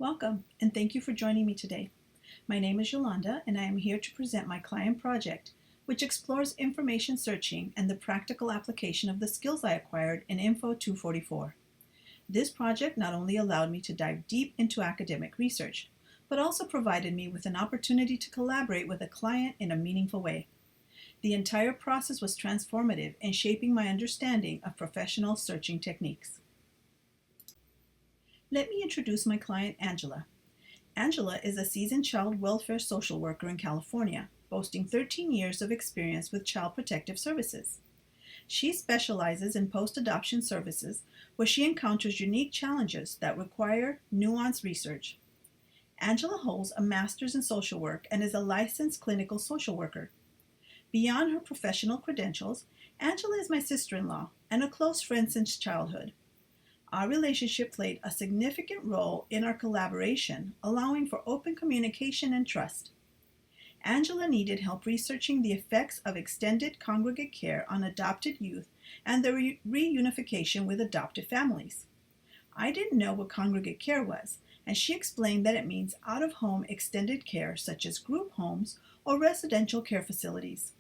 Welcome, and thank you for joining me today. My name is Yolanda, and I am here to present my client project, which explores information searching and the practical application of the skills I acquired in Info 244. This project not only allowed me to dive deep into academic research, but also provided me with an opportunity to collaborate with a client in a meaningful way. The entire process was transformative in shaping my understanding of professional searching techniques. Let me introduce my client, Angela. Angela is a seasoned child welfare social worker in California, boasting 13 years of experience with Child Protective Services. She specializes in post-adoption services where she encounters unique challenges that require nuanced research. Angela holds a master's in social work and is a licensed clinical social worker. Beyond her professional credentials, Angela is my sister-in-law and a close friend since childhood. Our relationship played a significant role in our collaboration, allowing for open communication and trust. Angela needed help researching the effects of extended congregate care on adopted youth and the reunification with adopted families. I didn't know what congregate care was, and she explained that it means out-of-home extended care such as group homes or residential care facilities.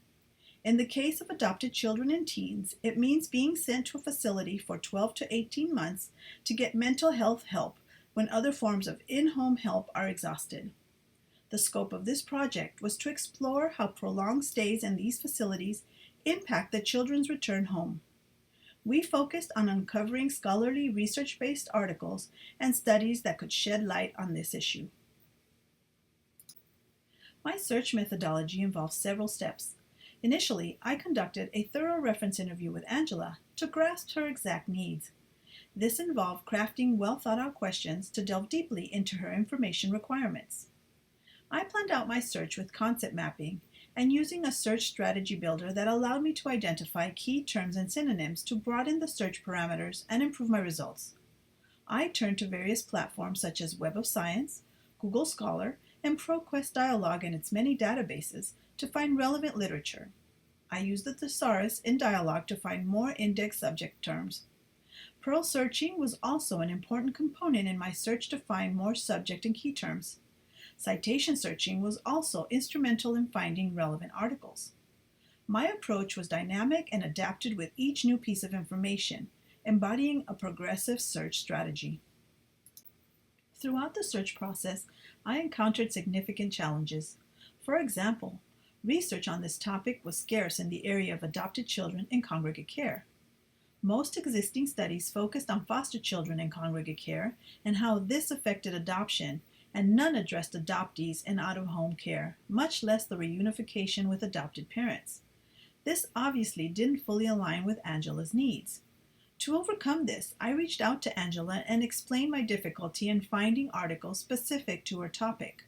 In the case of adopted children and teens, it means being sent to a facility for 12 to 18 months to get mental health help when other forms of in-home help are exhausted. The scope of this project was to explore how prolonged stays in these facilities impact the children's return home. We focused on uncovering scholarly research-based articles and studies that could shed light on this issue. My search methodology involves several steps. Initially, I conducted a thorough reference interview with Angela to grasp her exact needs. This involved crafting well-thought-out questions to delve deeply into her information requirements. I planned out my search with concept mapping and using a search strategy builder that allowed me to identify key terms and synonyms to broaden the search parameters and improve my results. I turned to various platforms such as Web of Science, Google Scholar, and ProQuest Dialog and its many databases to find relevant literature. I used the thesaurus in Dialog to find more indexed subject terms. Perl searching was also an important component in my search to find more subject and key terms. Citation searching was also instrumental in finding relevant articles. My approach was dynamic and adapted with each new piece of information, embodying a progressive search strategy. Throughout the search process, I encountered significant challenges. For example, research on this topic was scarce in the area of adopted children in congregate care. Most existing studies focused on foster children in congregate care and how this affected adoption, and none addressed adoptees in out-of-home care, much less the reunification with adopted parents. This obviously didn't fully align with Angela's needs. To overcome this, I reached out to Angela and explained my difficulty in finding articles specific to her topic.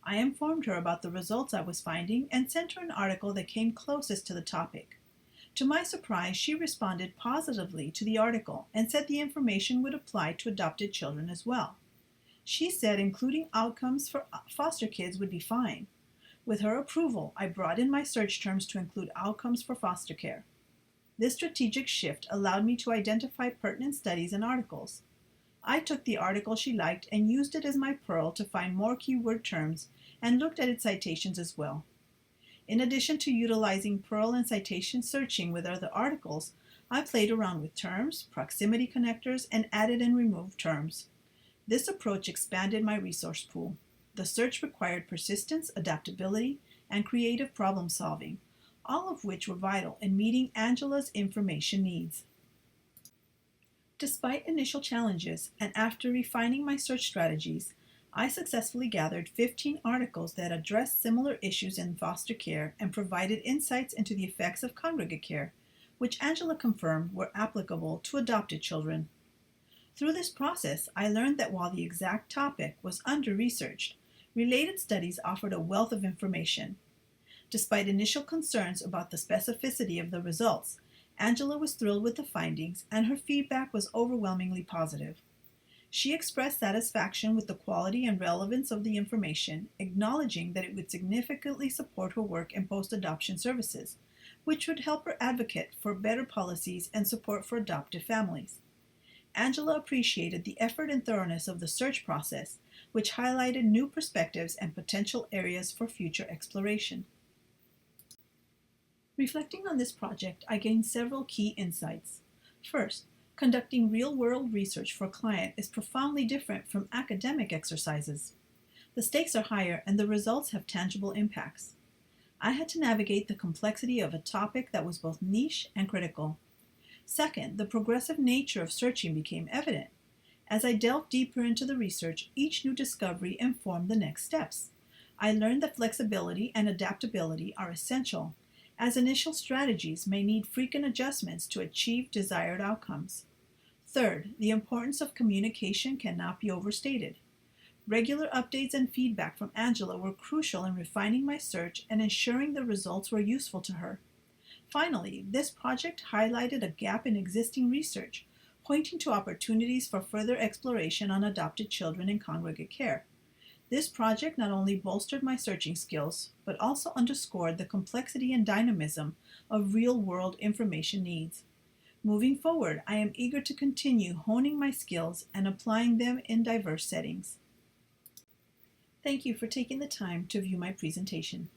I informed her about the results I was finding and sent her an article that came closest to the topic. To my surprise, she responded positively to the article and said the information would apply to adopted children as well. She said including outcomes for foster kids would be fine. With her approval, I brought in my search terms to include outcomes for foster care. This strategic shift allowed me to identify pertinent studies and articles. I took the article she liked and used it as my Perl to find more keyword terms and looked at its citations as well. In addition to utilizing Perl and citation searching with other articles, I played around with terms, proximity connectors, and added and removed terms. This approach expanded my resource pool. The search required persistence, adaptability, and creative problem solving, all of which were vital in meeting Angela's information needs. Despite initial challenges and after refining my search strategies, I successfully gathered 15 articles that addressed similar issues in foster care and provided insights into the effects of congregate care, which Angela confirmed were applicable to adopted children. Through this process, I learned that while the exact topic was under-researched, related studies offered a wealth of information. Despite initial concerns about the specificity of the results, Angela was thrilled with the findings, and her feedback was overwhelmingly positive. She expressed satisfaction with the quality and relevance of the information, acknowledging that it would significantly support her work in post-adoption services, which would help her advocate for better policies and support for adoptive families. Angela appreciated the effort and thoroughness of the search process, which highlighted new perspectives and potential areas for future exploration. Reflecting on this project, I gained several key insights. First, conducting real-world research for a client is profoundly different from academic exercises. The stakes are higher and the results have tangible impacts. I had to navigate the complexity of a topic that was both niche and critical. Second, the progressive nature of searching became evident. As I delved deeper into the research, each new discovery informed the next steps. I learned that flexibility and adaptability are essential, as initial strategies may need frequent adjustments to achieve desired outcomes. Third, the importance of communication cannot be overstated. Regular updates and feedback from Angela were crucial in refining my search and ensuring the results were useful to her. Finally, this project highlighted a gap in existing research, pointing to opportunities for further exploration on adopted children in congregate care. This project not only bolstered my searching skills, but also underscored the complexity and dynamism of real-world information needs. Moving forward, I am eager to continue honing my skills and applying them in diverse settings. Thank you for taking the time to view my presentation.